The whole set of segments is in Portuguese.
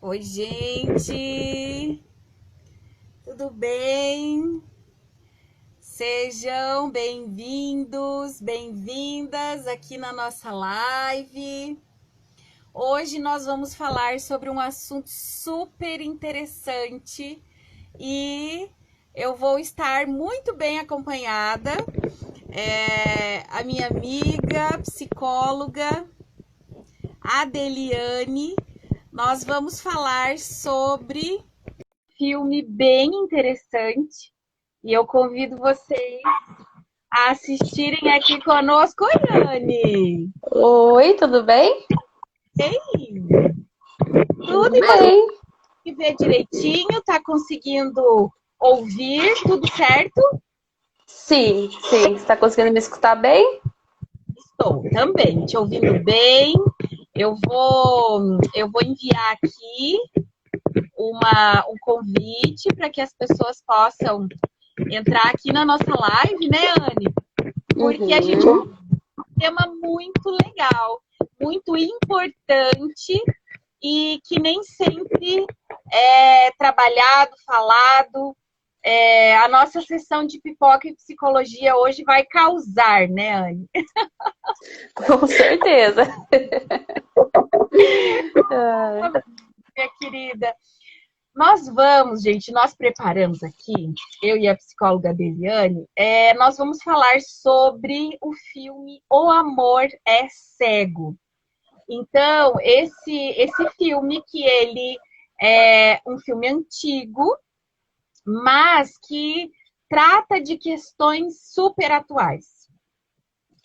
Oi, gente! Tudo bem? Sejam bem-vindos, bem-vindas aqui na nossa live. Hoje nós vamos falar sobre um assunto super interessante e eu vou estar muito bem acompanhada. A minha amiga, psicóloga, Adeliane. Nós vamos falar sobre filme bem interessante e eu convido vocês a assistirem aqui conosco. Oi, Anne! Oi, tudo bem? Ei, tudo Tudo e você bem. consegue ver direitinho? Tá conseguindo ouvir? Tudo certo? Sim. Você está conseguindo me escutar bem? Estou também te ouvindo bem. Eu vou enviar aqui um convite para que as pessoas possam entrar aqui na nossa live, né, Anne? Porque a gente tem Uhum. um tema muito legal, muito importante e que nem sempre é trabalhado, falado. A nossa sessão de pipoca e psicologia hoje vai causar, né, Anne? Com certeza. Ah, Minha querida, nós preparamos aqui, eu e a psicóloga Deliane, nós vamos falar sobre o filme O Amor é Cego. Então, esse filme que ele é um filme antigo, mas que trata de questões super atuais.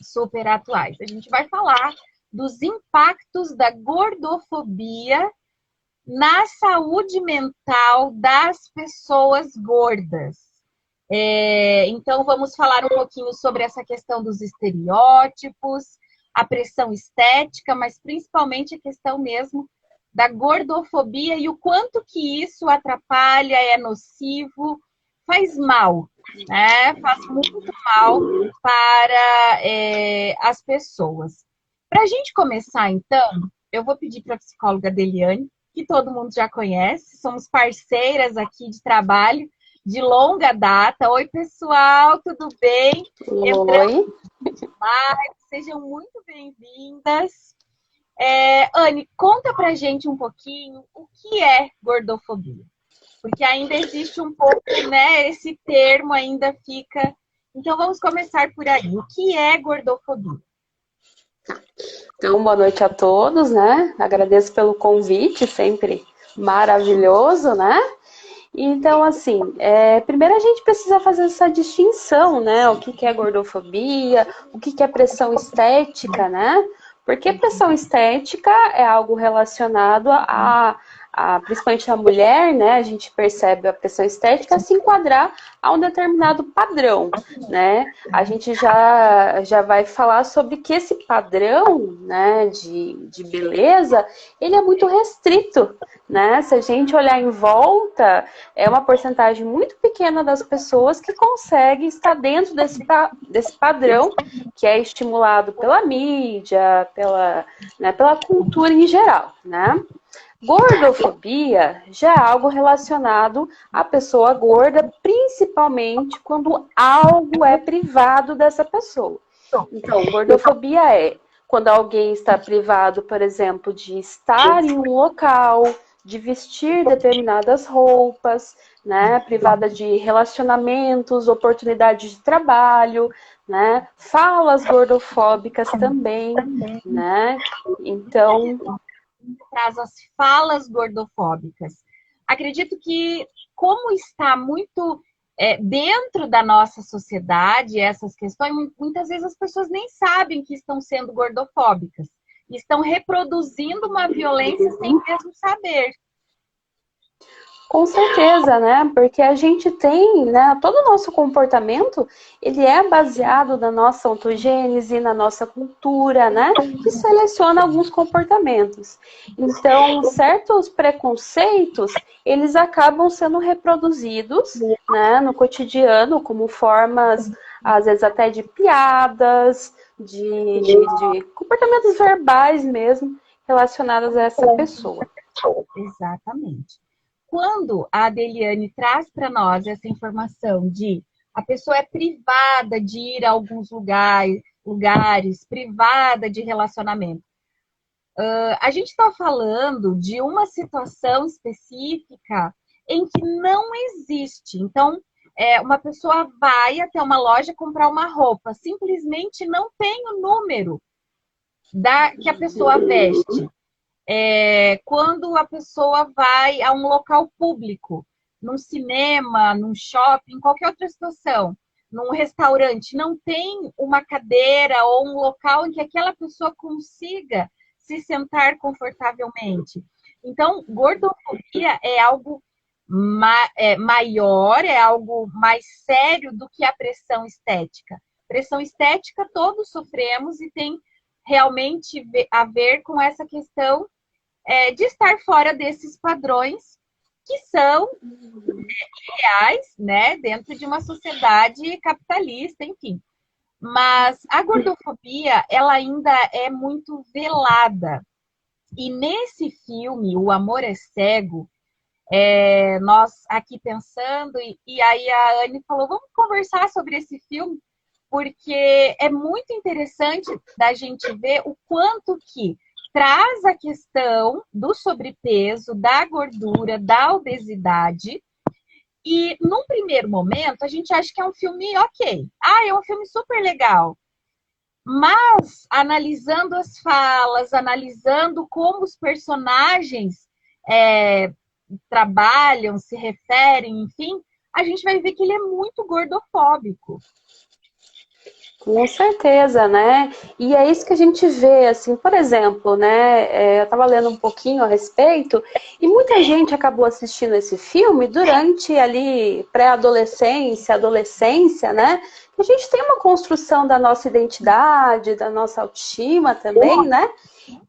Super atuais. A gente vai falar dos impactos da gordofobia na saúde mental das pessoas gordas. Então, vamos falar um pouquinho sobre essa questão dos estereótipos, a pressão estética, mas principalmente a questão mesmo da gordofobia e o quanto que isso atrapalha, é nocivo, faz mal, né? Faz muito mal para as pessoas. Para a gente começar, então, eu vou pedir para a psicóloga Deliane, que todo mundo já conhece, somos parceiras aqui de trabalho de longa data. Oi, pessoal, tudo bem? Entrando oi. mais, sejam muito bem-vindas. Anne, conta pra gente um pouquinho o que é gordofobia. Porque ainda existe um pouco, né? Esse termo ainda fica. Então vamos começar por aí. O que é gordofobia? Então, boa noite a todos, né? Agradeço pelo convite, sempre maravilhoso, né? Então, assim, primeiro a gente precisa fazer essa distinção, né? O que que é gordofobia, o que que é pressão estética, né? Porque pressão estética é algo relacionado principalmente a mulher, né? A gente percebe a pressão estética se enquadrar a um determinado padrão, né? A gente já vai falar sobre que esse padrão, né, de beleza, ele é muito restrito, né? Se a gente olhar em volta, é uma porcentagem muito pequena das pessoas que consegue estar dentro desse padrão que é estimulado pela mídia, pela cultura em geral, né? Gordofobia já é algo relacionado à pessoa gorda, principalmente quando algo é privado dessa pessoa. Então, gordofobia é quando alguém está privado, por exemplo, de estar em um local, de vestir determinadas roupas, né? Privada de relacionamentos, oportunidades de trabalho, né? Falas gordofóbicas também, né? Então, Traz as falas gordofóbicas. Acredito que, como está muito dentro da nossa sociedade essas questões, muitas vezes as pessoas nem sabem que estão sendo gordofóbicas. Estão reproduzindo uma violência sem mesmo saber. com certeza, né? Porque a gente tem, né? Todo o nosso comportamento, ele é baseado na nossa ontogênese, na nossa cultura, né? Que seleciona alguns comportamentos. Então, certos preconceitos, eles acabam sendo reproduzidos, né? No cotidiano, como formas, às vezes até de piadas, de comportamentos verbais mesmo, relacionados a essa pessoa. Exatamente. Quando a Adeliane traz para nós essa informação de a pessoa é privada de ir a alguns lugares, privada de relacionamento, a gente está falando de uma situação específica em que não existe. Então, uma pessoa vai até uma loja comprar uma roupa, simplesmente não tem o número que a pessoa veste. Quando a pessoa vai a um local público, num cinema, num shopping, qualquer outra situação, num restaurante, não tem uma cadeira ou um local em que aquela pessoa consiga se sentar confortavelmente. Então, gordofobia é algo maior, é algo mais sério do que a pressão estética. Pressão estética todos sofremos e tem realmente a ver com essa questão de estar fora desses padrões que são reais, né, dentro de uma sociedade capitalista, enfim. Mas a gordofobia, ela ainda é muito velada. E nesse filme, O Amor é Cego, nós aqui pensando, e aí a Anne falou, vamos conversar sobre esse filme, porque é muito interessante da gente ver o quanto que traz a questão do sobrepeso, da gordura, da obesidade. E num primeiro momento, a gente acha que é um filme ok. É um filme super legal. Mas, analisando as falas, analisando como os personagens trabalham, se referem, enfim, a gente vai ver que ele é muito gordofóbico. Com certeza, né? E é isso que a gente vê, assim, por exemplo, né? Eu estava lendo um pouquinho a respeito e muita gente acabou assistindo esse filme durante ali pré-adolescência, adolescência, né? A gente tem uma construção da nossa identidade, da nossa autoestima também, né?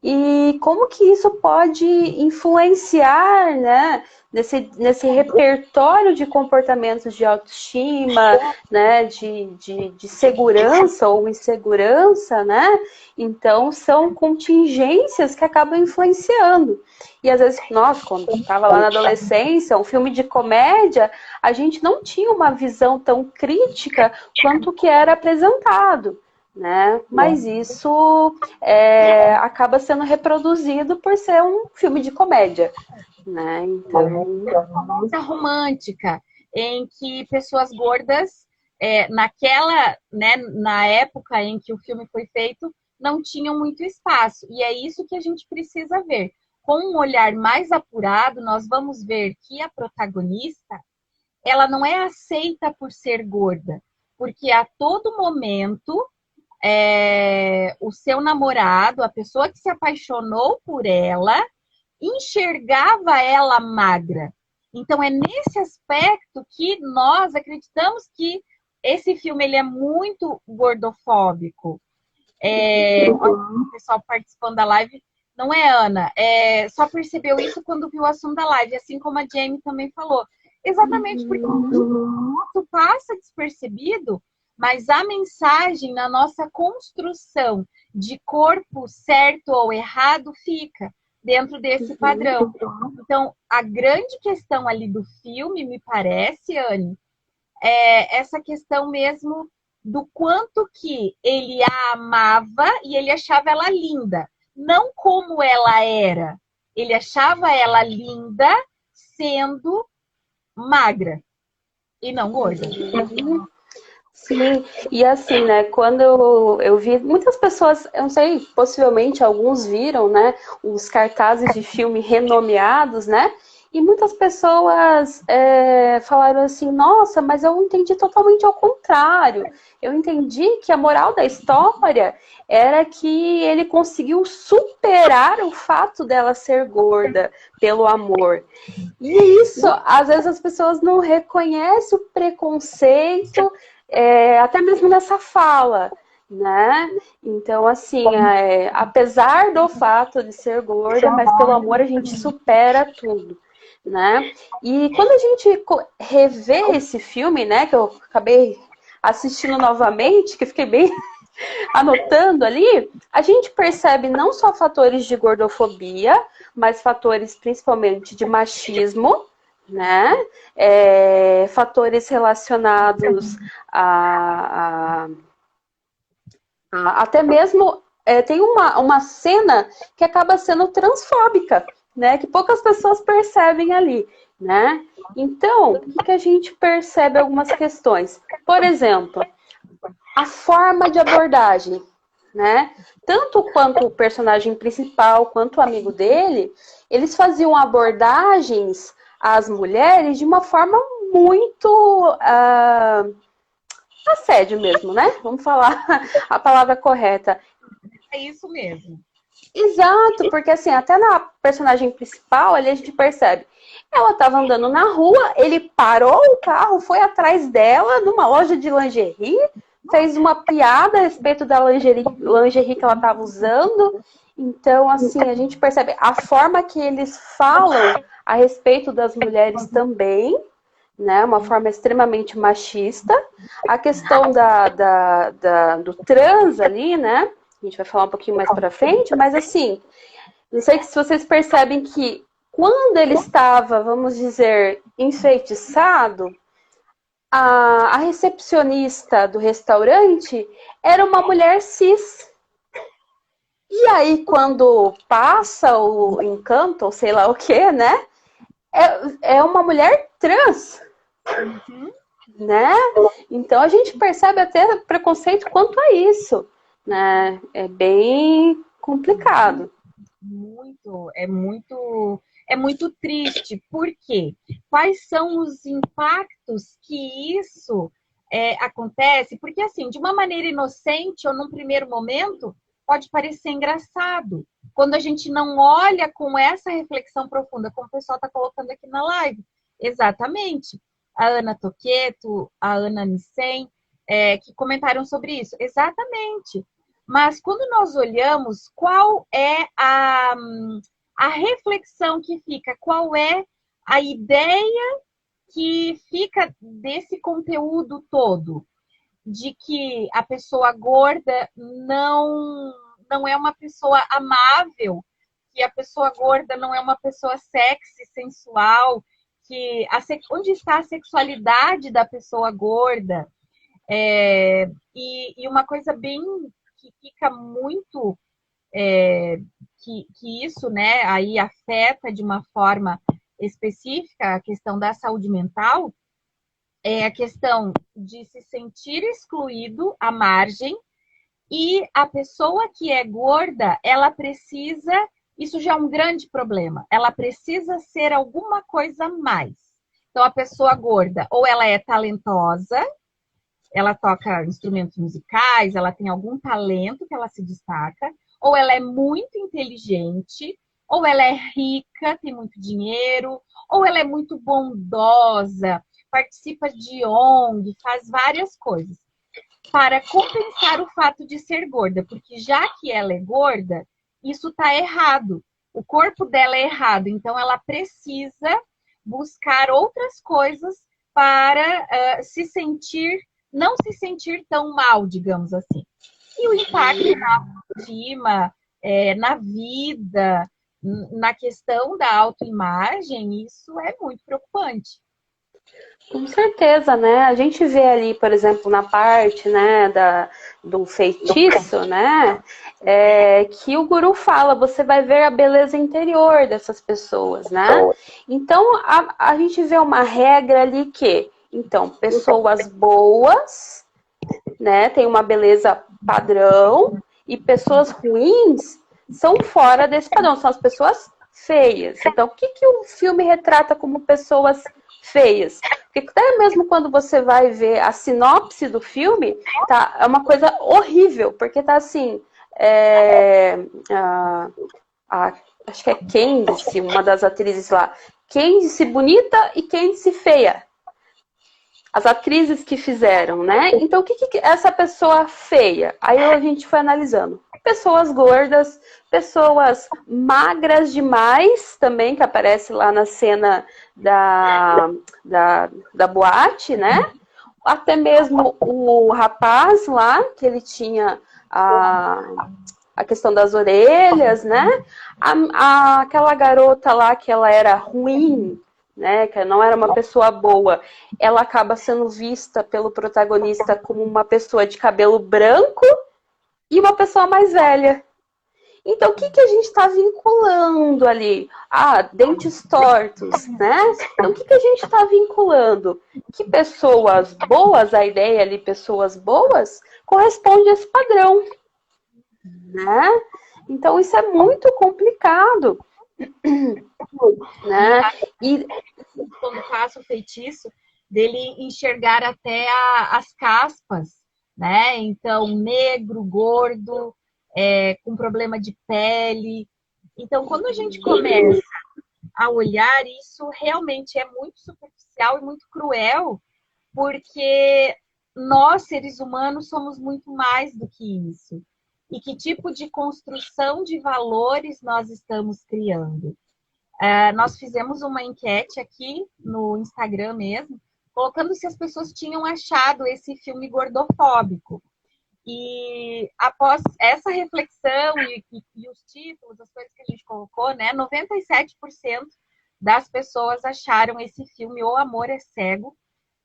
E como que isso pode influenciar, né? Nesse repertório de comportamentos de autoestima, né, de segurança ou insegurança, né? Então, são contingências que acabam influenciando. E às vezes, nós, quando estava lá na adolescência, um filme de comédia, a gente não tinha uma visão tão crítica quanto o que era apresentado, né? Mas isso acaba sendo reproduzido por ser um filme de comédia, né? Então, uma romântica em que pessoas gordas né, na época em que o filme foi feito, não tinham muito espaço. E é isso que a gente precisa ver. Com um olhar mais apurado, nós vamos ver que a protagonista, ela não é aceita por ser gorda, porque a todo momento o seu namorado, a pessoa que se apaixonou por ela, enxergava ela magra. Então, é nesse aspecto que nós acreditamos que esse filme ele é muito gordofóbico. O pessoal participando da live, não é, Ana? Só percebeu isso quando viu o assunto da live, assim como a Jamie também falou. Exatamente porque o passa despercebido, mas a mensagem na nossa construção de corpo certo ou errado fica dentro desse padrão. Então, a grande questão ali do filme, me parece, Anne, é essa questão mesmo do quanto que ele a amava e ele achava ela linda. Não como ela era. Ele achava ela linda sendo magra e não gorda. Sim, e assim, né, quando eu vi, muitas pessoas, eu não sei, possivelmente alguns viram, né, os cartazes de filme renomeados, né, e muitas pessoas falaram assim, nossa, mas eu entendi totalmente ao contrário. Eu entendi que a moral da história era que ele conseguiu superar o fato dela ser gorda pelo amor. E isso, às vezes as pessoas não reconhecem o preconceito, até mesmo nessa fala, né? Então, assim, apesar do fato de ser gorda, mas pelo amor a gente supera tudo, né? E quando a gente revê esse filme, né, que eu acabei assistindo novamente, que eu fiquei bem anotando ali, a gente percebe não só fatores de gordofobia, mas fatores principalmente de machismo, né? Fatores relacionados até mesmo tem uma cena que acaba sendo transfóbica, né? Que poucas pessoas percebem ali, né? Então, o que a gente percebe algumas questões? Por exemplo, a forma de abordagem, né? Tanto quanto o personagem principal, quanto o amigo dele, eles faziam abordagens às mulheres de uma forma muito assédio mesmo, né? Vamos falar a palavra correta. É isso mesmo. Exato, porque assim, até na personagem principal, ali a gente percebe. Ela estava andando na rua, ele parou o carro, foi atrás dela numa loja de lingerie, fez uma piada a respeito da lingerie que ela estava usando. Então, assim, a gente percebe a forma que eles falam a respeito das mulheres também, né? Uma forma extremamente machista. A questão do trans ali, né? A gente vai falar um pouquinho mais para frente, mas assim, não sei se vocês percebem que quando ele estava, vamos dizer, enfeitiçado, a recepcionista do restaurante era uma mulher cis. E aí, quando passa o encanto, ou sei lá o que, né? É uma mulher trans. Uhum. Né? Então a gente percebe até preconceito quanto a isso, né? É bem complicado. É muito triste. Por quê? Quais são os impactos que isso acontece? Porque, assim, de uma maneira inocente ou num primeiro momento, pode parecer engraçado. Quando a gente não olha com essa reflexão profunda, como o pessoal está colocando aqui na live. Exatamente. A Ana Toqueto, a Ana Nissen, que comentaram sobre isso. Exatamente. Mas quando nós olhamos, qual é a reflexão que fica? Qual é a ideia que fica desse conteúdo todo? De que a pessoa gorda não é uma pessoa amável, que a pessoa gorda não é uma pessoa sexy, sensual, onde está a sexualidade da pessoa gorda? E uma coisa bem que fica muito que isso, né, aí afeta de uma forma específica a questão da saúde mental, é a questão de se sentir excluído à margem, e a pessoa que é gorda, ela precisa, isso já é um grande problema, ela precisa ser alguma coisa a mais. Então, a pessoa gorda, ou ela é talentosa, ela toca instrumentos musicais, ela tem algum talento que ela se destaca, ou ela é muito inteligente, ou ela é rica, tem muito dinheiro, ou ela é muito bondosa, participa de ONG, faz várias coisas para compensar o fato de ser gorda, porque já que ela é gorda, isso está errado. O corpo dela é errado, então ela precisa buscar outras coisas para não se sentir tão mal, digamos assim. E o impacto na autoestima, na vida, na questão da autoimagem, isso é muito preocupante. Com certeza, né? A gente vê ali, por exemplo, na parte, né, do feitiço, né, que o guru fala, você vai ver a beleza interior dessas pessoas, né? Então, a gente vê uma regra ali que, então, pessoas boas, né, tem uma beleza padrão, e pessoas ruins são fora desse padrão, são as pessoas feias. Então, o que o filme retrata como pessoas feias? Porque até mesmo quando você vai ver a sinopse do filme, tá, é uma coisa horrível, porque tá assim, acho que é Candice, uma das atrizes lá, Candice bonita e Candice feia. As atrizes que fizeram, né? Então, o que essa pessoa feia? Aí a gente foi analisando. Pessoas gordas, pessoas magras demais também, que aparece lá na cena da boate, né? Até mesmo o rapaz lá, que ele tinha a, a questão das orelhas, né? Aquela garota lá que ela era ruim, né? Que não era uma pessoa boa, ela acaba sendo vista pelo protagonista como uma pessoa de cabelo branco e uma pessoa mais velha. Então, o que a gente está vinculando ali? Ah, dentes tortos, né? Então, o que a gente está vinculando? Que pessoas boas, a ideia ali, pessoas boas, corresponde a esse padrão, né? Então, isso é muito complicado, né? E quando passa o feitiço, dele enxergar até as caspas, né? Então, negro, gordo, com problema de pele. Então, quando a gente começa a olhar, isso realmente é muito superficial e muito cruel, porque nós, seres humanos, somos muito mais do que isso. E que tipo de construção de valores nós estamos criando? Nós fizemos uma enquete aqui no Instagram mesmo, colocando se as pessoas tinham achado esse filme gordofóbico. E após essa reflexão e os títulos, as coisas que a gente colocou, né, 97% das pessoas acharam esse filme O Amor é Cego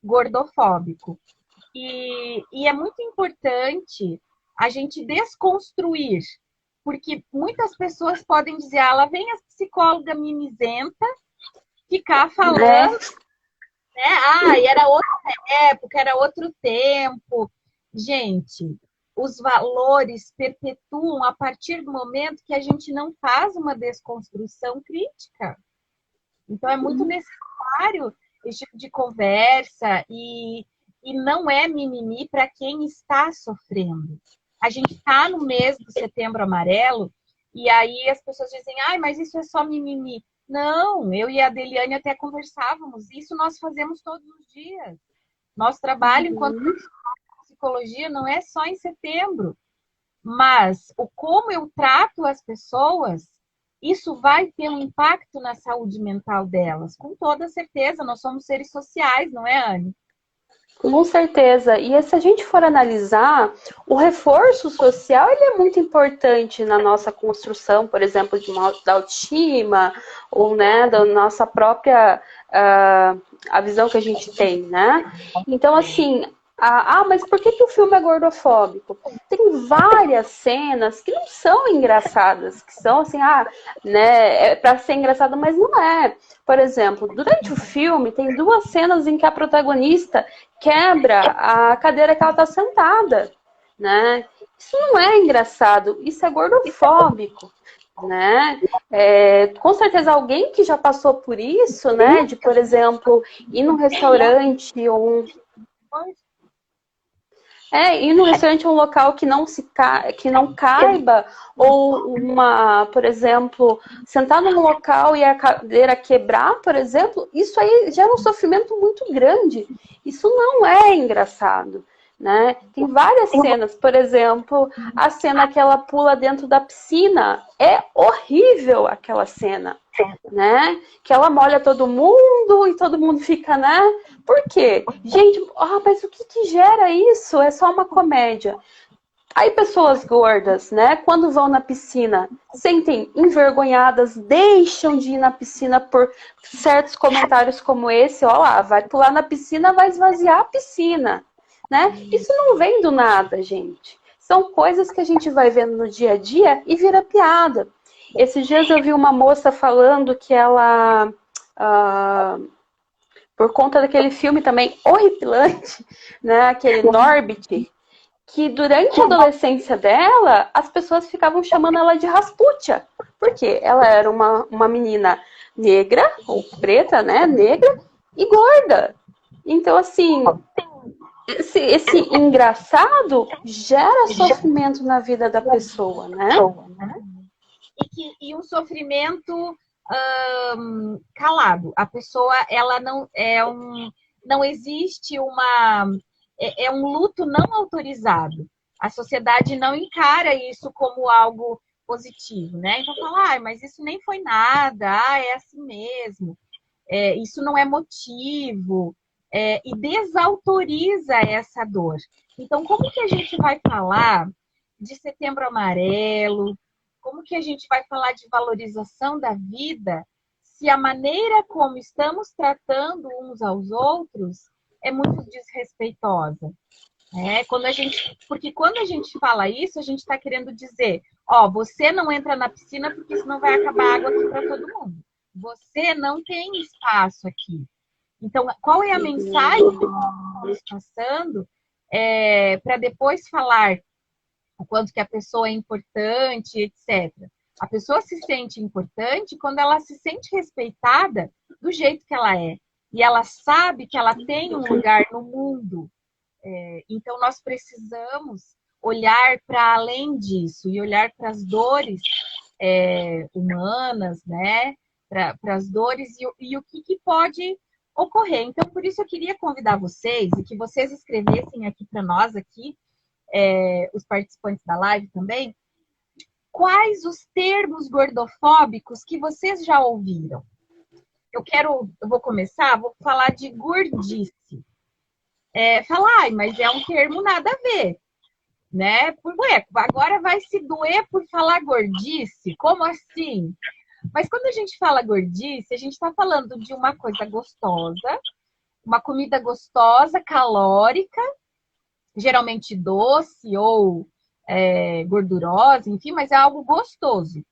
gordofóbico. E é muito importante a gente desconstruir, porque muitas pessoas podem dizer, lá vem a psicóloga mimizenta ficar falando, né? E era outra época, era outro tempo. Gente, os valores perpetuam a partir do momento que a gente não faz uma desconstrução crítica. Então, é muito necessário esse tipo de conversa e não é mimimi para quem está sofrendo. A gente está no mês do Setembro Amarelo e aí as pessoas dizem, mas isso é só mimimi. Não, eu e a Deliane até conversávamos. Isso nós fazemos todos os dias. Nosso trabalho enquanto psicologia não é só em setembro, mas o como eu trato as pessoas, isso vai ter um impacto na saúde mental delas. Com toda certeza, nós somos seres sociais, não é, Anne? Com certeza. E se a gente for analisar, o reforço social ele é muito importante na nossa construção, por exemplo, da autoestima, ou né, da nossa própria a visão que a gente tem, né? Então, assim, mas por que o filme é gordofóbico? Tem várias cenas que não são engraçadas, que são assim, né, é para ser engraçado, mas não é. Por exemplo, durante o filme tem duas cenas em que a protagonista quebra a cadeira que ela está sentada, né? Isso não é engraçado, isso é gordofóbico, né? Com certeza alguém que já passou por isso, né? De, por exemplo, ir num restaurante ou ir num restaurante um local que não caiba, ou por exemplo, sentar num local e a cadeira quebrar, por exemplo, isso aí gera um sofrimento muito grande. Isso não é engraçado, né? Tem várias cenas, por exemplo, a cena que ela pula dentro da piscina. É horrível aquela cena, né? Que ela molha todo mundo e todo mundo fica, né? Por quê? Gente, mas o que gera isso? É só uma comédia. Aí pessoas gordas, né, quando vão na piscina, sentem envergonhadas, deixam de ir na piscina por certos comentários como esse, vai pular na piscina, vai esvaziar a piscina, né? Isso não vem do nada, gente. São coisas que a gente vai vendo no dia a dia e vira piada. Esses dias eu vi uma moça falando que ela... por conta daquele filme também horripilante, né, aquele Norbit, que durante a adolescência dela, as pessoas ficavam chamando ela de Rasputia. Porque ela era uma menina negra, ou preta, né, negra, e gorda. Então, assim, esse engraçado gera sofrimento na vida da pessoa, né? E um sofrimento calado. A pessoa, ela não não existe é um luto não autorizado. A sociedade não encara isso como algo positivo, né? Então fala, mas isso nem foi nada, é assim mesmo, isso não é motivo, e desautoriza essa dor. Então, como que a gente vai falar de Setembro Amarelo? Como que a gente vai falar de valorização da vida se a maneira como estamos tratando uns aos outros é muito desrespeitosa? Porque quando a gente fala isso, a gente está querendo dizer, ó, você não entra na piscina porque senão vai acabar água aqui para todo mundo. Você não tem espaço aqui. Então, qual é a mensagem que nós estamos passando para depois falar o quanto que a pessoa é importante, etc. A pessoa se sente importante quando ela se sente respeitada do jeito que ela é. E ela sabe que ela tem um lugar no mundo. Então, nós precisamos olhar para além disso e olhar para as dores humanas, né? Para as dores e o que pode ocorrer. Então, por isso eu queria convidar vocês e que vocês escrevessem aqui para nós, aqui, os participantes da live também, quais os termos gordofóbicos que vocês já ouviram. Eu vou começar, vou falar de gordice. Falar, mas é um termo nada a ver, né? Ué, agora vai se doer por falar gordice? Como assim? Mas quando a gente fala gordice, a gente está falando de uma coisa gostosa, uma comida gostosa, calórica, geralmente doce ou gordurosa, enfim, mas é algo gostoso.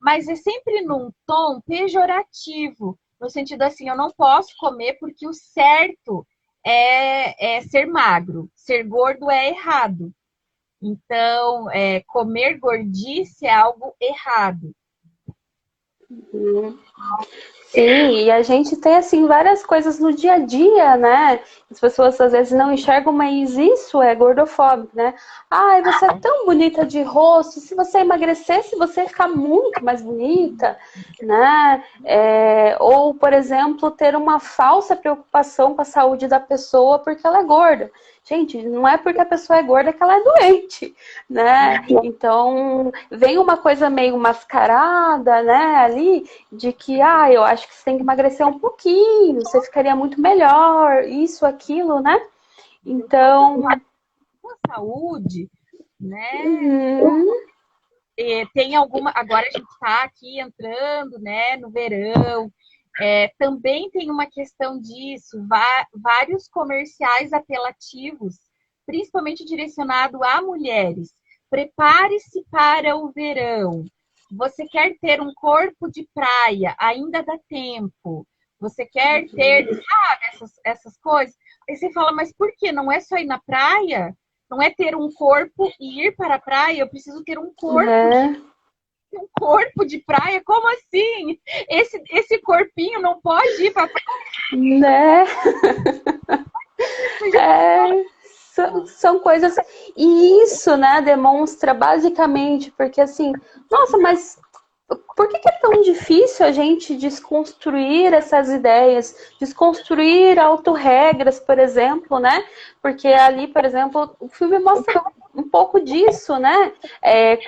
Mas é sempre num tom pejorativo, no sentido assim, eu não posso comer porque o certo é ser magro, ser gordo é errado. Então, comer gordice é algo errado. Sim, e a gente tem, assim, várias coisas no dia a dia, né? As pessoas, às vezes, não enxergam, mas isso é gordofóbico, né? Ai, você é tão bonita de rosto, se você emagrecesse, você ia ficar muito mais bonita, né? Ou, por exemplo, ter uma falsa preocupação com a saúde da pessoa porque ela é gorda. Gente, não é porque a pessoa é gorda que ela é doente, né? Então, vem uma coisa meio mascarada, né, ali, de que, eu acho que você tem que emagrecer um pouquinho, você ficaria muito melhor, isso, aquilo, né? Então... A saúde, né? Tem alguma... Agora a gente está aqui entrando, né, no verão. Também tem uma questão disso, vários comerciais apelativos, principalmente direcionado a mulheres. Prepare-se para o verão. Você quer ter um corpo de praia, ainda dá tempo. Você quer ter, sabe, essas coisas. Aí você fala, mas por quê? Não é só ir na praia? Não é ter um corpo e ir para a praia? Eu preciso ter um corpo. Um corpo de praia? Como assim? Esse corpinho não pode ir para praia? Né? São coisas... E isso, né, demonstra basicamente, porque assim, nossa, mas por que é tão difícil a gente desconstruir essas ideias, desconstruir autorregras, por exemplo, né? Porque ali, por exemplo, o filme mostra um pouco disso, né?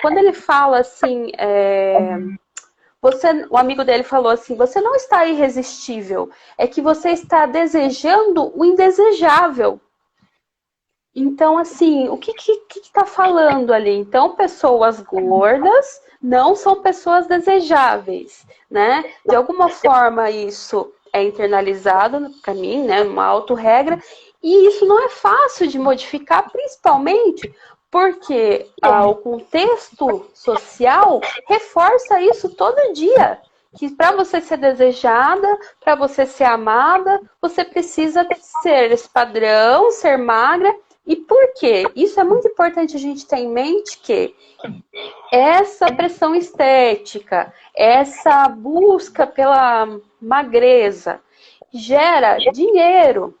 Quando ele fala assim, o amigo dele falou assim, você não está irresistível, é que você está desejando o indesejável. Então, assim, o que está falando ali? Então, pessoas gordas não são pessoas desejáveis, né? De alguma forma, isso é internalizado para mim, né? Uma autorregra, e isso não é fácil de modificar, principalmente porque o contexto social reforça isso todo dia. Que para você ser desejada, para você ser amada, você precisa ser esse padrão, ser magra. E por quê? Isso é muito importante a gente ter em mente que essa pressão estética, essa busca pela magreza gera dinheiro,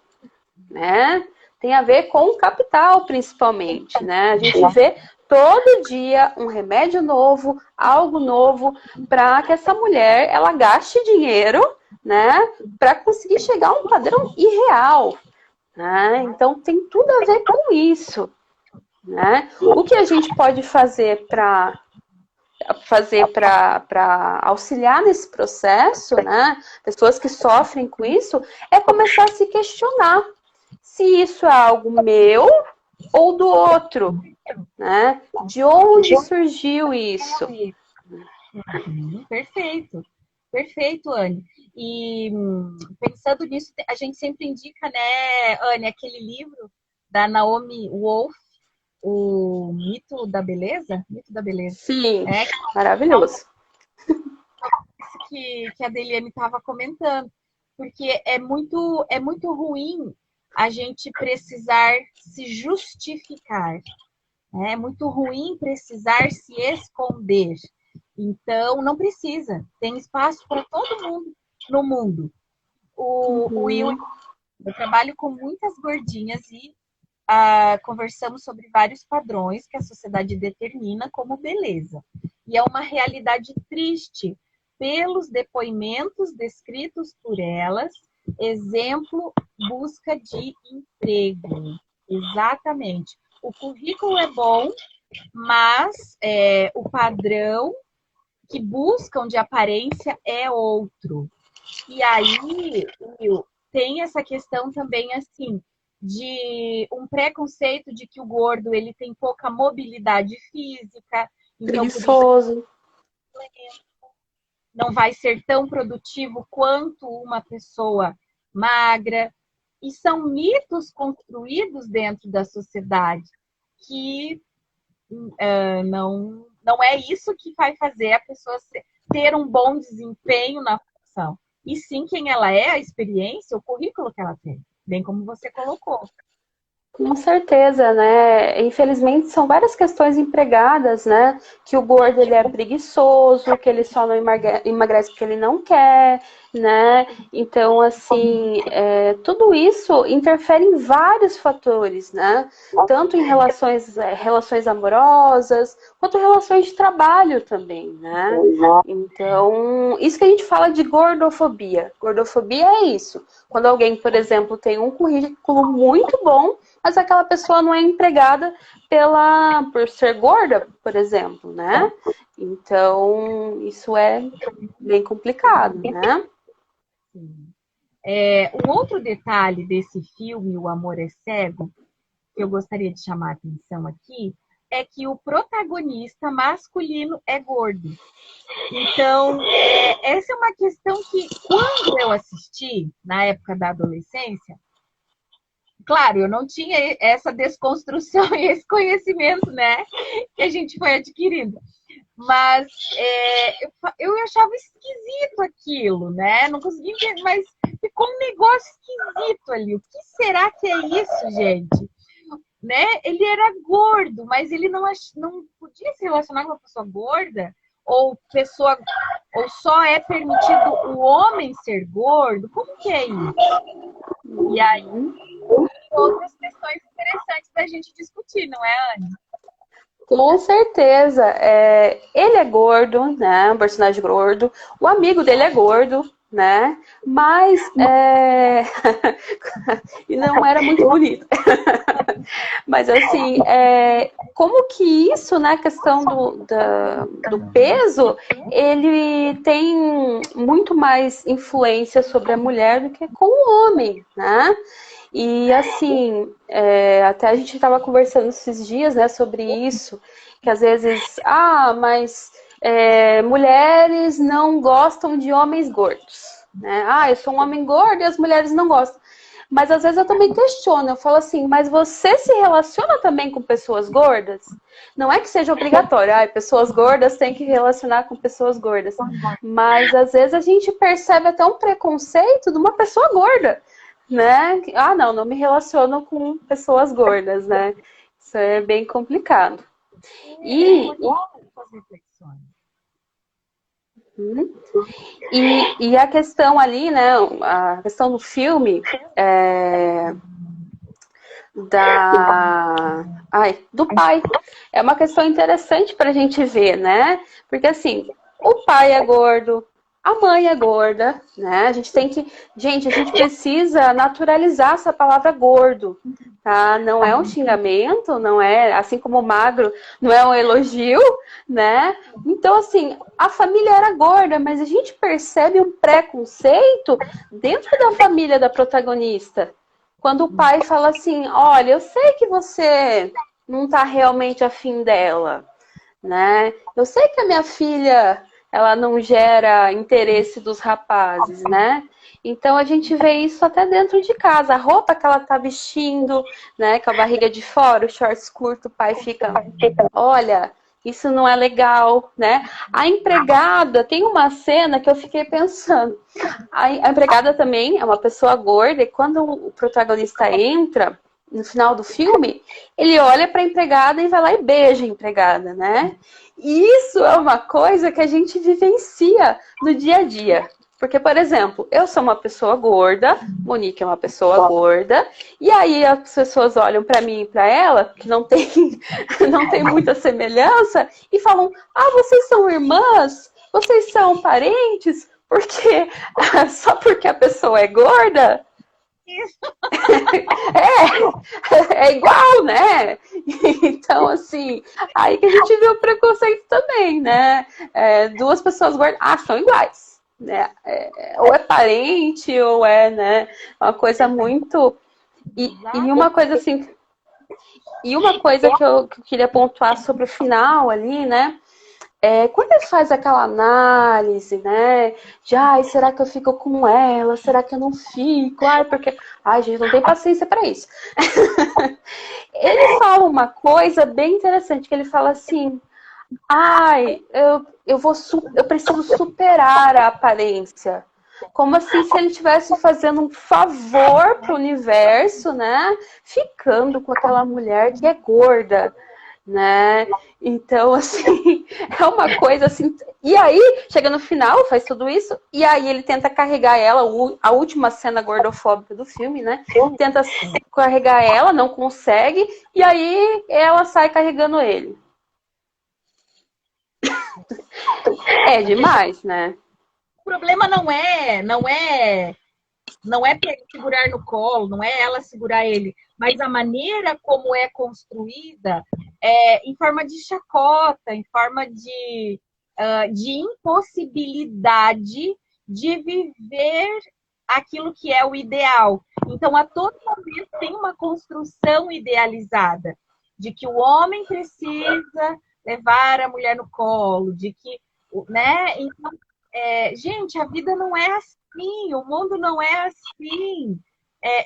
né? Tem a ver com o capital, principalmente, né? A gente vê todo dia um remédio novo, algo novo, para que essa mulher ela gaste dinheiro, né? Para conseguir chegar a um padrão irreal. Né? Então tem tudo a ver com isso, né? O que a gente pode fazer para auxiliar nesse processo, né? Pessoas que sofrem com isso, é começar a se questionar se isso é algo meu, ou do outro, né? De onde surgiu isso? Perfeito, perfeito, Anne. E pensando nisso, a gente sempre indica, né, Anne, aquele livro da Naomi Wolf, o Mito da Beleza? Mito da Beleza. Sim, É, maravilhoso. que a Deliane estava comentando, porque é muito ruim a gente precisar se justificar. Né? É muito ruim precisar se esconder. Então, não precisa. Tem espaço para todo mundo no mundo. O Will, eu trabalho com muitas gordinhas e conversamos sobre vários padrões que a sociedade determina como beleza. E é uma realidade triste pelos depoimentos descritos por elas. Exemplo, busca de emprego. Exatamente. O currículo é bom, mas o padrão que buscam de aparência é outro. E aí, Will, tem essa questão também assim de um preconceito de que o gordo ele tem pouca mobilidade física, então por isso Preguiçoso. não vai ser tão produtivo quanto uma pessoa magra. E são mitos construídos dentro da sociedade que não é isso que vai fazer a pessoa ter um bom desempenho na função. E sim quem ela é, a experiência, o currículo que ela tem, bem como você colocou. Com certeza, né? Infelizmente são várias questões empregadas, né? Que o gordo ele é preguiçoso, que ele só não emagrece porque ele não quer, né? Então, assim, tudo isso interfere em vários fatores, né? Tanto em relações amorosas, quanto relações de trabalho também, né? Então, isso que a gente fala de gordofobia. Gordofobia é isso. Quando alguém, por exemplo, tem um currículo muito bom, mas aquela pessoa não é empregada por ser gorda, por exemplo, né? Então, isso é bem complicado, né? Um outro detalhe desse filme, O Amor é Cego, que eu gostaria de chamar a atenção aqui, é que o protagonista masculino é gordo. Então, essa é uma questão que, quando eu assisti, na época da adolescência, claro, eu não tinha essa desconstrução e esse conhecimento, né, que a gente foi adquirindo. Mas eu achava esquisito aquilo, né? Não conseguia entender, mas ficou um negócio esquisito ali. O que será que é isso, gente? Né? Ele era gordo, mas ele não podia se relacionar com uma pessoa gorda, ou só é permitido o homem ser gordo? Como que é isso? E aí, outras questões interessantes da gente discutir, não é, Anne? Com certeza. Ele é gordo, né? Um personagem gordo. O amigo dele é gordo, né? Mas e não era muito bonito. Mas assim, como que isso, né? A questão do peso, ele tem muito mais influência sobre a mulher do que com o homem, né? E assim, até a gente estava conversando esses dias, né, sobre isso, que às vezes, mas mulheres não gostam de homens gordos, né? Eu sou um homem gordo e as mulheres não gostam. Mas às vezes eu também questiono, eu falo assim, mas você se relaciona também com pessoas gordas? Não é que seja obrigatório, pessoas gordas têm que relacionar com pessoas gordas. Mas às vezes a gente percebe até um preconceito de uma pessoa gorda, né? Não me relaciono com pessoas gordas, né? Isso é bem complicado. E a questão ali, né? A questão do filme do pai. É uma questão interessante para a gente ver, né? Porque assim, o pai é gordo, a mãe é gorda, né? A gente precisa naturalizar essa palavra gordo, tá? Não é um xingamento, não é, assim como magro, não é um elogio, né? Então, assim, a família era gorda, mas a gente percebe um preconceito dentro da família da protagonista, Quando o pai fala assim, olha, eu sei que você não tá realmente afim dela, né? Eu sei que a minha filha, ela não gera interesse dos rapazes, né? Então a gente vê isso até dentro de casa. A roupa que ela tá vestindo, né? Com a barriga de fora, o shorts curto, o pai fica, olha, isso não é legal, né? A empregada, tem uma cena que eu fiquei pensando. A empregada também é uma pessoa gorda e quando o protagonista entra no final do filme, ele olha para a empregada e vai lá e beija a empregada, né? E isso é uma coisa que a gente vivencia no dia a dia. Porque, por exemplo, eu sou uma pessoa gorda, Monique é uma pessoa gorda, e aí as pessoas olham para mim e para ela, que não tem, não tem muita semelhança, e falam: ah, vocês são irmãs? Vocês são parentes? Porque só porque a pessoa é gorda, é igual, né? Então, assim, aí que a gente vê o preconceito também, né? Duas pessoas gordas, são iguais, né? Ou é parente, ou é, né? Uma coisa muito. E uma coisa assim. E uma coisa que eu queria pontuar sobre o final ali, né? Quando ele faz aquela análise, né? De, será que eu fico com ela? Será que eu não fico? Porque, gente, não tem paciência para isso. Ele fala uma coisa bem interessante, que ele fala assim, eu preciso superar a aparência. Como assim se ele estivesse fazendo um favor pro universo, né? Ficando com aquela mulher que é gorda, né? Então, assim, é uma coisa assim. E aí, chega no final, faz tudo isso, e aí ele tenta carregar ela, a última cena gordofóbica do filme, né? Tenta carregar ela, não consegue, e aí ela sai carregando ele. É demais, né? O problema não é segurar no colo, não é ela segurar ele, mas a maneira como é construída em forma de chacota, em forma de impossibilidade de viver aquilo que é o ideal. Então, a todo momento tem uma construção idealizada de que o homem precisa levar a mulher no colo, de que, né? Então, gente, a vida não é assim, o mundo não é assim.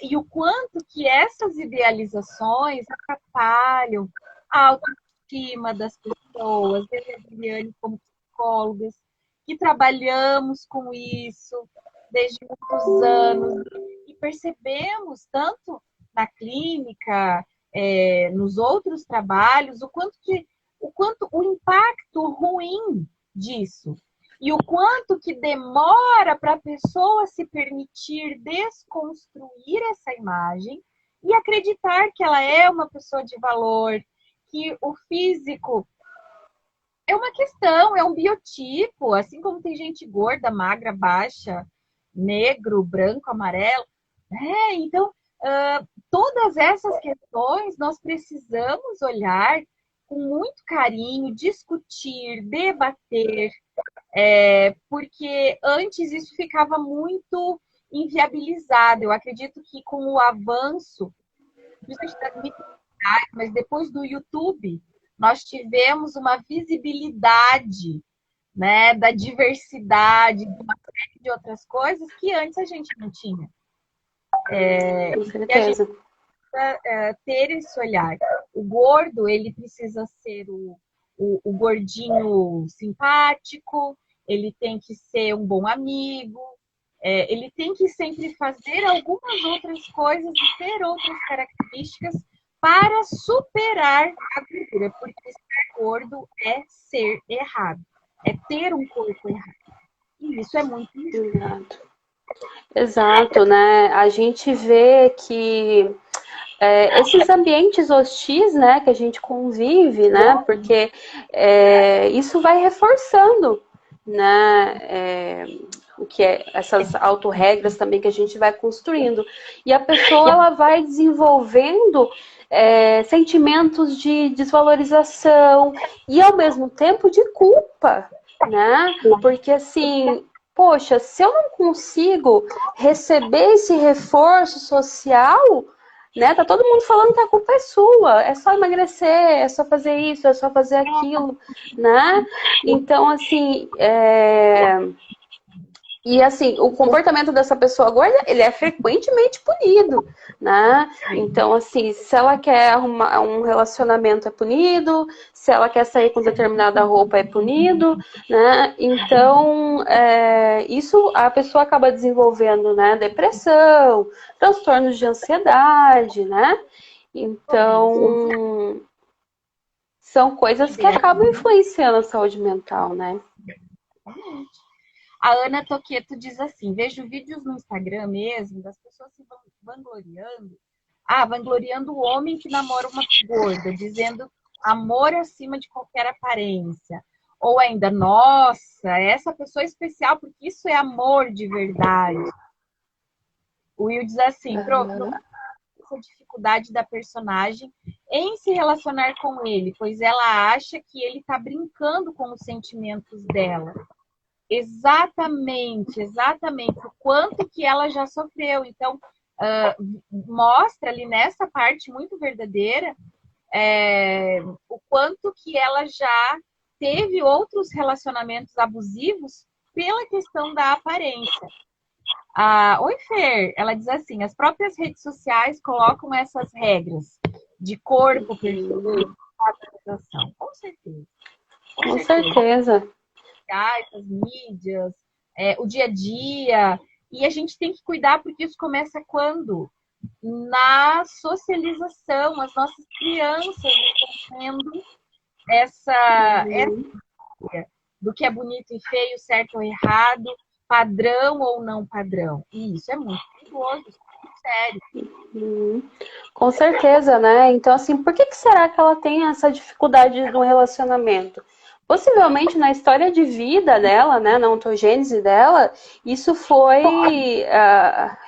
E o quanto que essas idealizações atrapalham a autoestima das pessoas, eu e a Juliane, como psicólogas, que trabalhamos com isso desde muitos anos, e percebemos, tanto na clínica, nos outros trabalhos, o impacto ruim disso. E o quanto que demora para a pessoa se permitir desconstruir essa imagem e acreditar que ela é uma pessoa de valor, que o físico é uma questão, é um biotipo, assim como tem gente gorda, magra, baixa, negro, branco, amarelo. Então, todas essas questões nós precisamos olhar com muito carinho, discutir, debater, porque antes isso ficava muito inviabilizado. Eu acredito que com o avanço, principalmente das mídias sociais, mas depois do YouTube, nós tivemos uma visibilidade, né, da diversidade, de uma série de outras coisas que antes a gente não tinha. Com certeza. Ter esse olhar. O gordo, ele precisa ser o gordinho simpático, ele tem que ser um bom amigo, ele tem que sempre fazer algumas outras coisas e ter outras características para superar a gordura, porque ser gordo é ser errado, é ter um corpo errado. E isso é muito injusto. Exato, né? A gente vê que esses ambientes hostis, né, que a gente convive, né, porque isso vai reforçando, né, o que essas autorregras também que a gente vai construindo. E a pessoa, ela vai desenvolvendo sentimentos de desvalorização e, ao mesmo tempo, de culpa, né, porque, assim, poxa, se eu não consigo receber esse reforço social, né? Tá todo mundo falando que a culpa é sua, é só emagrecer, é só fazer isso, é só fazer aquilo, né? Então, assim, e assim, o comportamento dessa pessoa gorda, ele é frequentemente punido, né? Então, assim, se ela quer arrumar um relacionamento, é punido, se ela quer sair com determinada roupa, é punido, né? Então, isso a pessoa acaba desenvolvendo, né? Depressão, transtornos de ansiedade, né? Então, são coisas que acabam influenciando a saúde mental, né? A Ana Toqueto diz assim: vejo vídeos no Instagram mesmo das pessoas se vangloriando. Vangloriando o homem que namora uma gorda, dizendo amor acima de qualquer aparência. Ou ainda, nossa, essa pessoa é especial porque isso é amor de verdade. O Will diz assim: provavelmente essa dificuldade da personagem em se relacionar com ele, pois ela acha que ele está brincando com os sentimentos dela. Exatamente. O quanto que ela já sofreu. Então, mostra ali nessa parte muito verdadeira o quanto que ela já teve outros relacionamentos abusivos pela questão da aparência. Oi, Fer, ela diz assim, as próprias redes sociais colocam essas regras de corpo, perfil, apresentação. Com certeza. Com certeza. As mídias, o dia a dia. E a gente tem que cuidar porque isso começa quando? Na socialização. As nossas crianças estão tendo essa do que é bonito e feio, certo ou errado, padrão ou não padrão. E isso é muito perigoso, isso é muito sério. Com certeza, né? Então, assim, por que será que ela tem essa dificuldade no relacionamento? Possivelmente na história de vida dela, né, na ontogênese dela, isso foi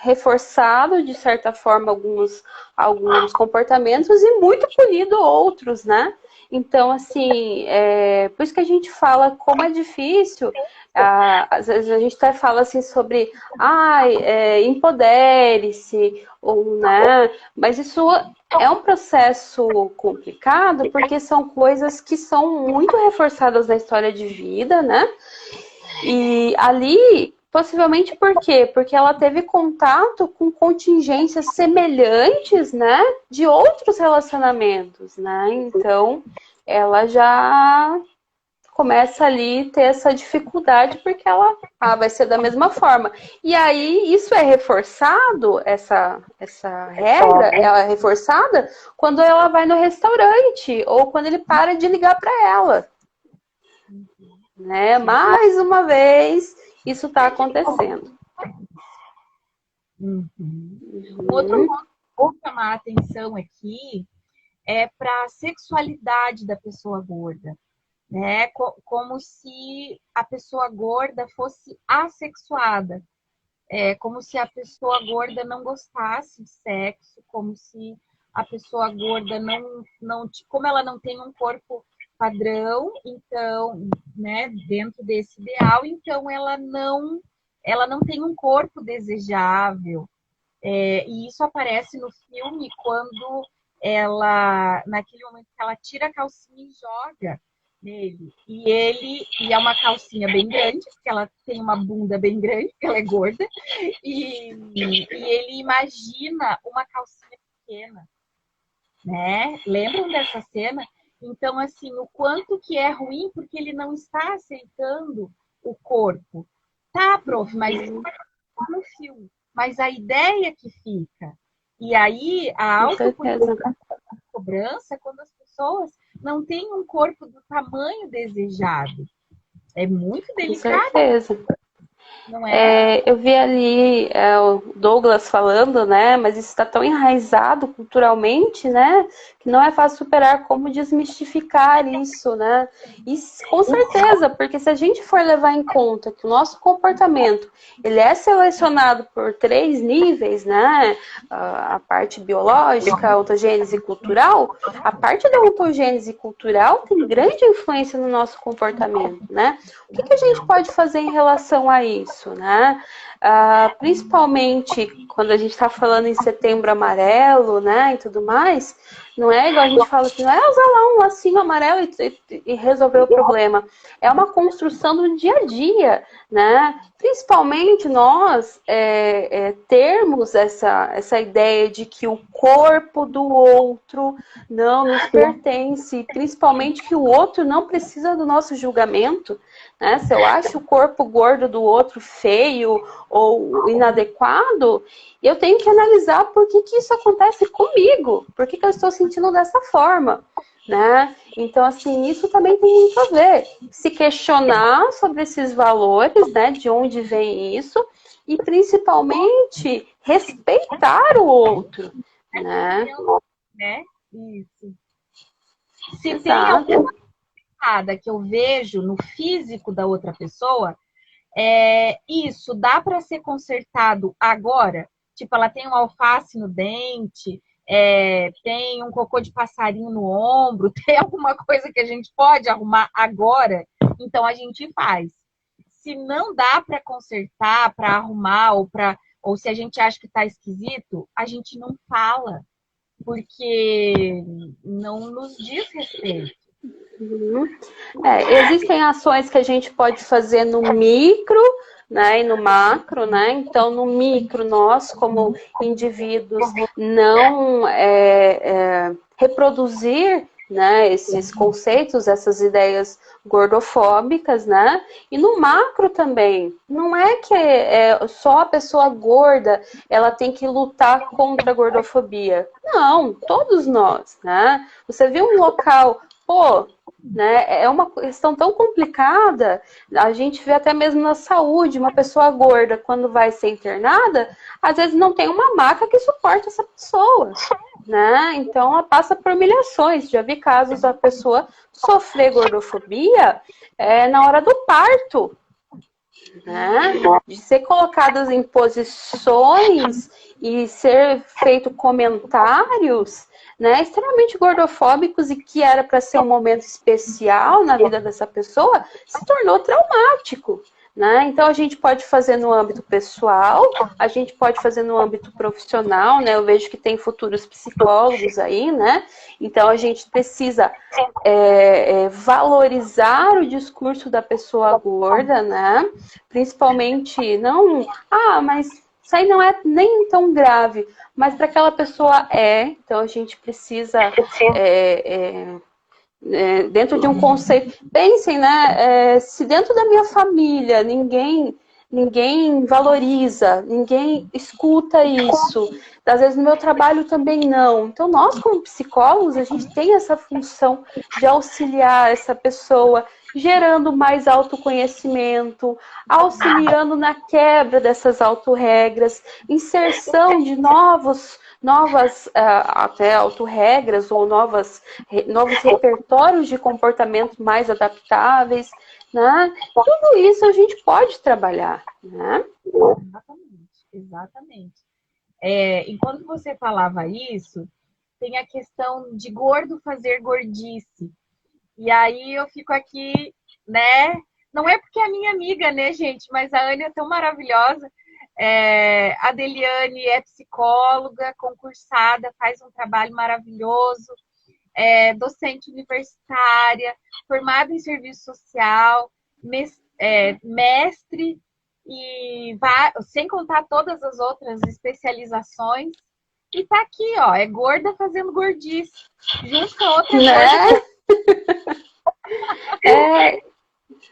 reforçado de certa forma alguns comportamentos e muito punido outros, né? Então, assim, por isso que a gente fala como é difícil. Às vezes a gente até fala assim sobre empodere-se, ou, né? Mas isso é um processo complicado porque são coisas que são muito reforçadas na história de vida, né? E ali, possivelmente por quê? Porque ela teve contato com contingências semelhantes, né? De outros relacionamentos, né? Então, ela já começa ali ter essa dificuldade porque ela vai ser da mesma forma. E aí isso é reforçado, essa regra é reforçada quando ela vai no restaurante ou quando ele para de ligar para ela. Né? Mais uma vez, isso está acontecendo. Outro ponto que vou chamar a atenção aqui é para a sexualidade da pessoa gorda. Né? Como se a pessoa gorda fosse assexuada. Como se a pessoa gorda não gostasse de sexo, como se a pessoa gorda não como ela não tem um corpo padrão, então, né, dentro desse ideal, então ela não tem um corpo desejável. E isso aparece no filme quando ela, naquele momento que ela tira a calcinha e joga nele. E é uma calcinha bem grande, porque ela tem uma bunda bem grande, porque ela é gorda, e ele imagina uma calcinha pequena, né? Lembram dessa cena? Então, assim, o quanto que é ruim, porque ele não está aceitando o corpo. Tá, prof, mas isso é no filme. Mas a ideia que fica. E aí, a autocobrança é quando as pessoas não têm um corpo do tamanho desejado. É muito delicado. Com certeza. Não é? Eu vi ali o Douglas falando, né? Mas isso está tão enraizado culturalmente, né? que não é fácil superar, como desmistificar isso, né? E com certeza, porque se a gente for levar em conta que o nosso comportamento, ele é selecionado por 3 níveis, né? A parte biológica, a ontogênese cultural, a parte da ontogênese cultural tem grande influência no nosso comportamento, né? O que a gente pode fazer em relação a isso, né? Principalmente quando a gente está falando em setembro amarelo, né, e tudo mais, não é igual a gente fala que não é usar lá um lacinho amarelo e resolver o problema. É uma construção do dia a dia, né? Principalmente nós termos essa ideia de que o corpo do outro não nos pertence, principalmente que o outro não precisa do nosso julgamento, né? Se eu acho o corpo gordo do outro feio ou inadequado, eu tenho que analisar por que isso acontece comigo, por que eu estou sentindo dessa forma, né? Então, assim, isso também tem muito a ver. Se questionar sobre esses valores, né? De onde vem isso, e principalmente respeitar o outro, né? Isso. Se tem alguma coisa que eu vejo no físico da outra pessoa, isso dá para ser consertado agora? Tipo, ela tem um alface no dente, tem um cocô de passarinho no ombro, tem alguma coisa que a gente pode arrumar agora? Então a gente faz. Se não dá para consertar, para arrumar, ou se a gente acha que está esquisito, a gente não fala, porque não nos diz respeito. Uhum. Existem ações que a gente pode fazer no micro, né, e no macro, né? Então, no micro, nós, como indivíduos, não reproduzir, né, esses conceitos, essas ideias gordofóbicas, né? E no macro também, não é que só a pessoa gorda ela tem que lutar contra a gordofobia. Não, todos nós, né? Você viu um local, né? É uma questão tão complicada. A gente vê até mesmo na saúde, uma pessoa gorda, quando vai ser internada, às vezes não tem uma maca que suporte essa pessoa, né? Então ela passa por humilhações. Já vi casos da pessoa sofrer gordofobia na hora do parto, né? De ser colocadas em posições e ser feito comentários, né, extremamente gordofóbicos, e que era para ser um momento especial na vida dessa pessoa, se tornou traumático, né? Então a gente pode fazer no âmbito pessoal, a gente pode fazer no âmbito profissional, né? Eu vejo que tem futuros psicólogos aí, né? Então a gente precisa valorizar o discurso da pessoa gorda, né? Principalmente não, mas isso aí não é nem tão grave, mas para aquela pessoa então a gente precisa dentro de um conceito. Pensem, né? Se dentro da minha família ninguém valoriza, ninguém escuta isso, às vezes no meu trabalho também não. Então nós, como psicólogos, a gente tem essa função de auxiliar essa pessoa, gerando mais autoconhecimento, auxiliando na quebra dessas autorregras, inserção de novas até autorregras ou novos repertórios de comportamento mais adaptáveis, né? Tudo isso a gente pode trabalhar, né? Exatamente. Enquanto você falava isso, tem a questão de gordo fazer gordice. E aí eu fico aqui, né? Não é porque é minha amiga, né, gente? Mas a Anne é tão maravilhosa. A Deliane é psicóloga, concursada, faz um trabalho maravilhoso, docente universitária, formada em serviço social, mestre, e sem contar todas as outras especializações. E tá aqui, ó, é gorda fazendo gordice, junto com a outra gorda.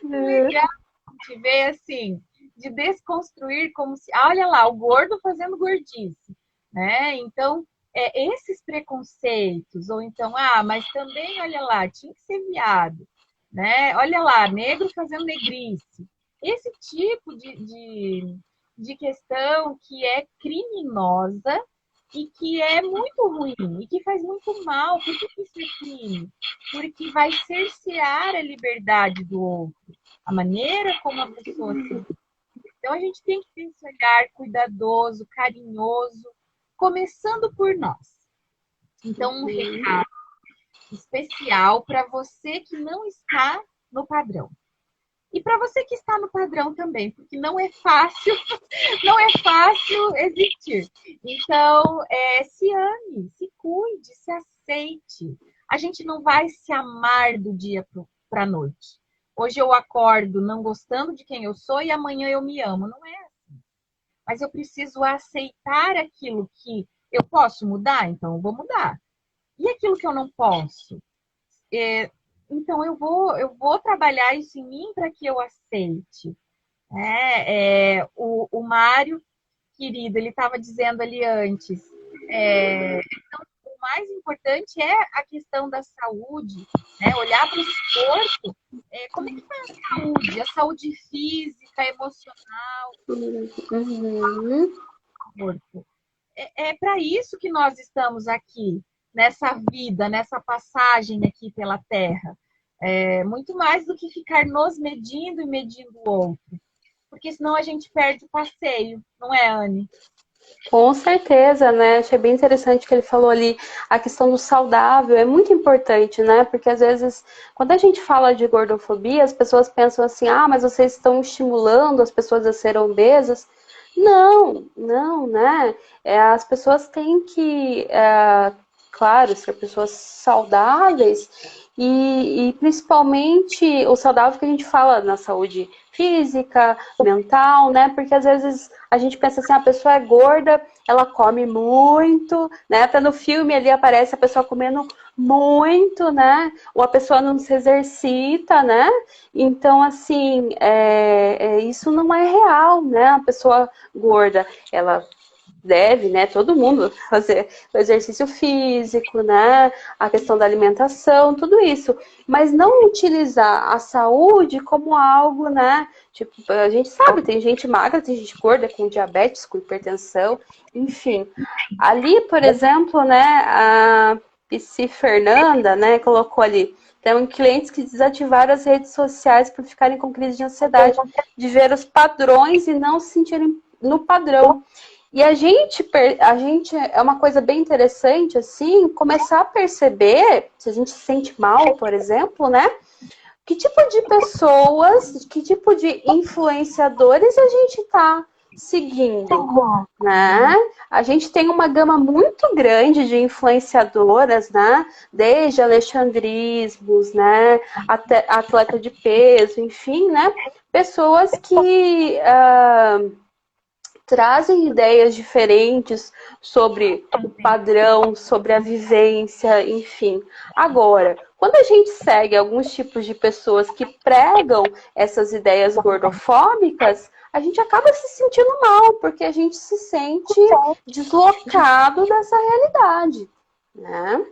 Legal, a gente vê assim, de desconstruir como se, olha lá, o gordo fazendo gordice, né? Então, esses preconceitos, ou então, mas também, olha lá, tinha que ser viado, né? Olha lá, negro fazendo negrice. Esse tipo de questão que é criminosa e que é muito ruim e que faz muito mal. Por que isso é crime? Porque vai cercear a liberdade do outro, a maneira como a pessoa se vê. Então a gente tem que ter esse olhar cuidadoso, carinhoso, começando por nós. Então, um recado especial para você que não está no padrão. E para você que está no padrão também, porque não é fácil, não é fácil existir. Então, se ame, se cuide, se aceite. A gente não vai se amar do dia para a noite. Hoje eu acordo não gostando de quem eu sou e amanhã eu me amo. Não é assim. Mas eu preciso aceitar aquilo que eu posso mudar, então eu vou mudar. E aquilo que eu não posso? Então eu vou trabalhar isso em mim para que eu aceite. O Mário, querido, ele estava dizendo ali antes, então, o mais importante é a questão da saúde, né? Olhar para o corpo, como é que está a saúde física, emocional, Uhum. corpo. É para isso que nós estamos aqui, nessa vida, nessa passagem aqui pela Terra. Muito mais do que ficar nos medindo e medindo o outro. Porque senão a gente perde o passeio, não é, Anne? Com certeza, né? Achei bem interessante que ele falou ali, a questão do saudável é muito importante, né? Porque às vezes, quando a gente fala de gordofobia, as pessoas pensam assim, ah, mas vocês estão estimulando as pessoas a serem obesas. Não, não, né? As pessoas têm que, claro, ser pessoas saudáveis e principalmente o saudável que a gente fala na saúde física, mental, né? Porque às vezes a gente pensa assim, a pessoa é gorda, ela come muito, né? Até no filme ali aparece a pessoa comendo muito, né? Ou a pessoa não se exercita, né? Então, assim, isso não é real, né? A pessoa gorda, ela deve, né, todo mundo fazer o exercício físico, né, a questão da alimentação, tudo isso, mas não utilizar a saúde como algo, né, tipo, a gente sabe, tem gente magra, tem gente gorda com diabetes, com hipertensão, enfim. Ali, por exemplo, né, a Psi Fernanda, né, colocou ali, tem clientes que desativaram as redes sociais por ficarem com crise de ansiedade, de ver os padrões e não se sentirem no padrão. E a gente é uma coisa bem interessante, assim, começar a perceber, se a gente se sente mal, por exemplo, né? Que tipo de pessoas, que tipo de influenciadores a gente está seguindo, né? A gente tem uma gama muito grande de influenciadoras, né? Desde alexandrismos, né? Até atleta de peso, enfim, né? Pessoas que trazem ideias diferentes sobre o padrão, sobre a vivência, enfim. Agora, quando a gente segue alguns tipos de pessoas que pregam essas ideias gordofóbicas, a gente acaba se sentindo mal, porque a gente se sente deslocado dessa realidade, né?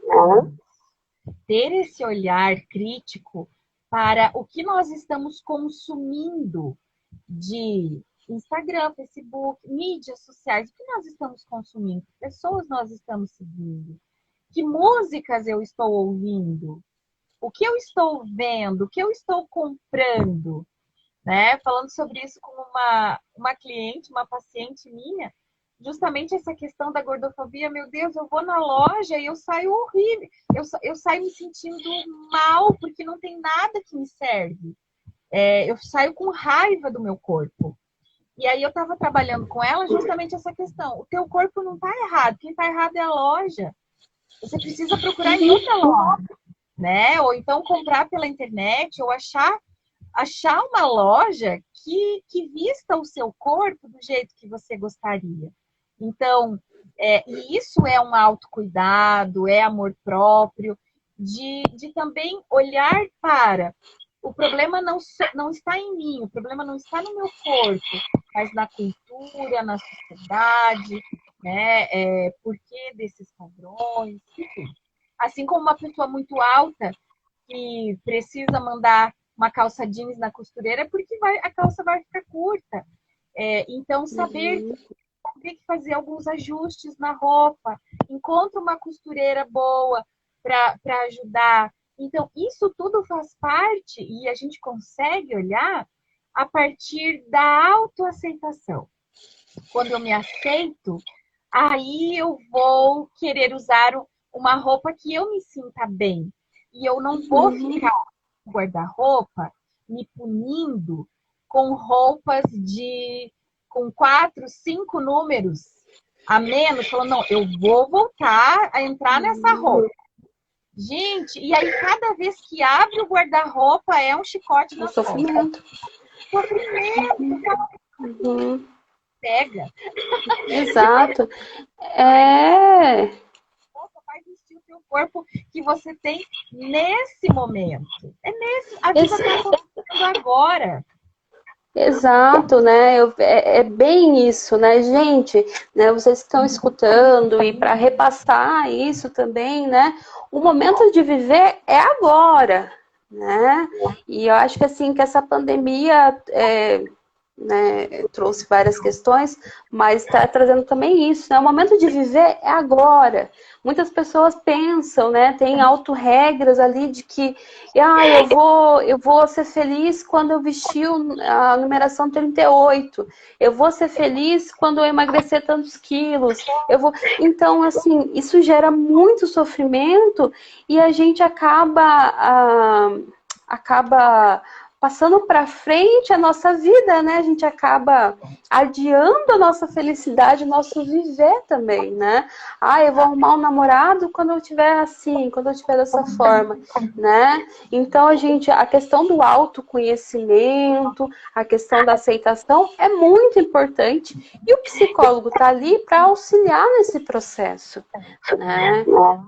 Ter esse olhar crítico para o que nós estamos consumindo de Instagram, Facebook, mídias sociais, o que nós estamos consumindo, que pessoas nós estamos seguindo, que músicas eu estou ouvindo, o que eu estou vendo, o que eu estou comprando, né? Falando sobre isso com uma cliente, uma paciente minha, justamente essa questão da gordofobia, meu Deus, eu vou na loja e eu saio horrível, eu saio me sentindo mal porque não tem nada que me serve. Eu saio com raiva do meu corpo. E aí eu estava trabalhando com ela justamente essa questão. O teu corpo não está errado, quem está errado é a loja. Você precisa procurar em outra loja, né? Ou então comprar pela internet, ou achar uma loja que vista o seu corpo do jeito que você gostaria. Então, e isso é um autocuidado, é amor próprio, de também olhar para o problema não está em mim, o problema não está no meu corpo, mas na cultura, na sociedade, né? Por que desses padrões, enfim. Assim como uma pessoa muito alta que precisa mandar uma calça jeans na costureira, porque a calça vai ficar curta. Então, saber ter que fazer alguns ajustes na roupa, encontra uma costureira boa para ajudar. Então, isso tudo faz parte e a gente consegue olhar a partir da autoaceitação. Quando eu me aceito, aí eu vou querer usar uma roupa que eu me sinta bem. E eu não vou ficar no guarda-roupa me punindo com roupas com 4, 5 números a menos, falando, não, eu vou voltar a entrar nessa roupa. Gente, e aí cada vez que abre o guarda-roupa é um chicote na sofrimento. Sofrimento. Pega. Exato. É. Vai vestir o seu corpo que você tem nesse momento. A vida está acontecendo agora. Exato, né? É bem isso, né, gente? Né, vocês estão escutando e para repassar isso também, né? O momento de viver é agora, né? E eu acho que assim que essa pandemia né, trouxe várias questões, mas está trazendo também isso, né? O momento de viver é agora. Muitas pessoas pensam, né? Tem autorregras ali de que eu vou ser feliz quando eu vestir a numeração 38. Eu vou ser feliz quando eu emagrecer tantos quilos. Então, assim, isso gera muito sofrimento e a gente acaba passando para frente a nossa vida, né? A gente acaba adiando a nossa felicidade, o nosso viver também, né? Eu vou arrumar um namorado quando eu tiver assim, quando eu tiver dessa forma, né? Então, a questão do autoconhecimento, a questão da aceitação é muito importante e o psicólogo tá ali para auxiliar nesse processo, né?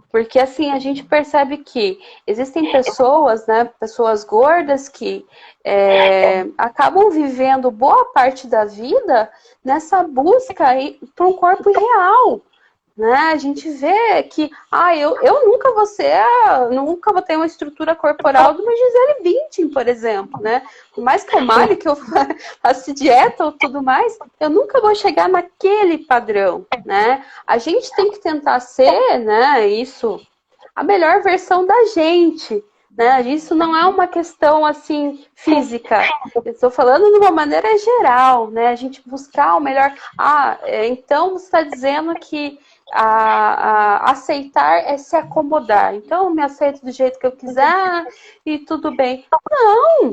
Porque assim, a gente percebe que existem pessoas, né, pessoas gordas que acabam vivendo boa parte da vida nessa busca por um corpo real, né? A gente vê que eu nunca vou ter uma estrutura corporal de uma Gisele Bündchen, por exemplo, né? Por mais que eu malhe, que eu faça dieta ou tudo mais, eu nunca vou chegar naquele padrão, né? A gente tem que tentar ser, né, a melhor versão da gente, né? Isso não é uma questão assim física. Eu estou falando de uma maneira geral, né? A gente buscar o melhor. Então você está dizendo que aceitar é se acomodar. Então eu me aceito do jeito que eu quiser e tudo bem.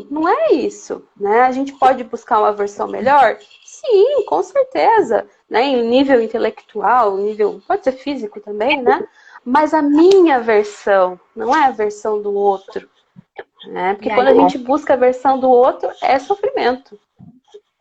Não é isso, né? A gente pode buscar uma versão melhor? Sim, com certeza, né? Em nível intelectual, nível pode ser físico também, né? Mas a minha versão não é a versão do outro, né? Porque quando a gente busca a versão do outro, é sofrimento.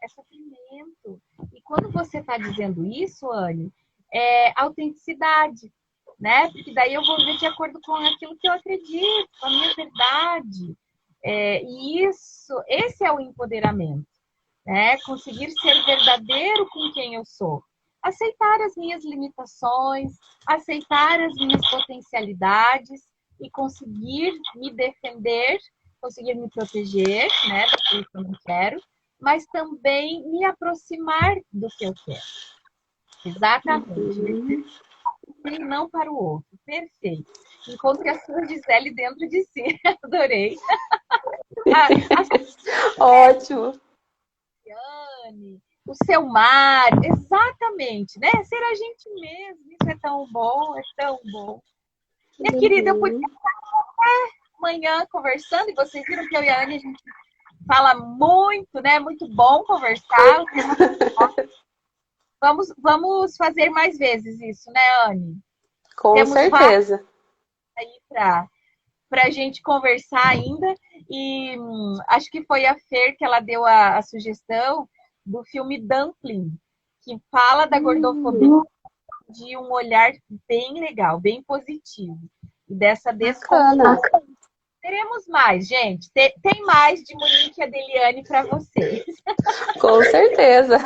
É sofrimento. E quando você está dizendo isso, Anne, é autenticidade, né? Porque daí eu vou ver de acordo com aquilo que eu acredito, com a minha verdade. E esse é o empoderamento, né? Conseguir ser verdadeiro com quem eu sou. Aceitar as minhas limitações, aceitar as minhas potencialidades e conseguir me defender, conseguir me proteger, né, daquilo que eu não quero, mas também me aproximar do que eu quero. Exatamente. E não para o outro. Perfeito. Encontre a sua Gisele dentro de si. Adorei. Ótimo. O seu mar, exatamente, né? Ser a gente mesmo, isso é tão bom, é tão bom. Minha querida, eu podia estar amanhã conversando, e vocês viram que eu e a Anne, a gente fala muito, né? Muito bom conversar. Vamos fazer mais vezes isso, né, Anne? Com certeza. Aí para a gente conversar ainda. E acho que foi a Fer que ela deu a sugestão do filme Dumpling, que fala da gordofobia de um olhar bem legal, bem positivo. E dessa desconstrução. Teremos mais, gente. Tem mais de Monique e Adeliane para vocês. Com certeza.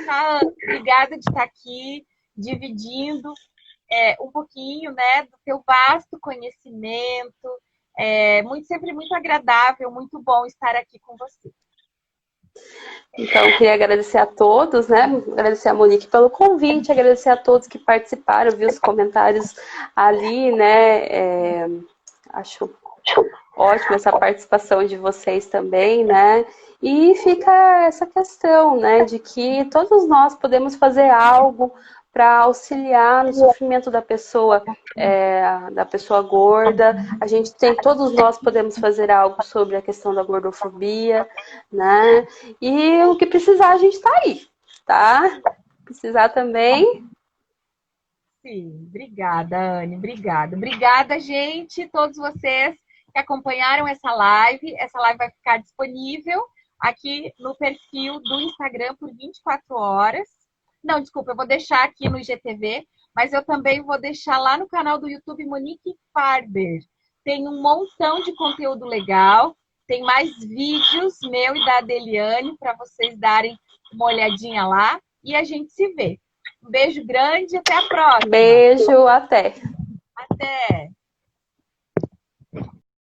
Tá, obrigada de estar aqui dividindo um pouquinho, né, do teu vasto conhecimento. Sempre muito agradável, muito bom estar aqui com você. Então, eu queria agradecer a todos, né? Agradecer a Monique pelo convite, agradecer a todos que participaram, vi os comentários ali, né? Acho ótimo essa participação de vocês também, né? E fica essa questão, né, de que todos nós podemos fazer algo para auxiliar no sofrimento da pessoa gorda. Todos nós podemos fazer algo sobre a questão da gordofobia, né? E o que precisar, a gente está aí, tá? Precisar também. Sim, obrigada, Anne, obrigada. Obrigada, gente, todos vocês que acompanharam essa live. Essa live vai ficar disponível aqui no perfil do Instagram por 24 horas. Não, desculpa, eu vou deixar aqui no IGTV, mas eu também vou deixar lá no canal do YouTube Monique Farber. Tem um montão de conteúdo legal, tem mais vídeos meu e da Adeliane para vocês darem uma olhadinha lá e a gente se vê. Um beijo grande e até a próxima. Beijo, até. Até.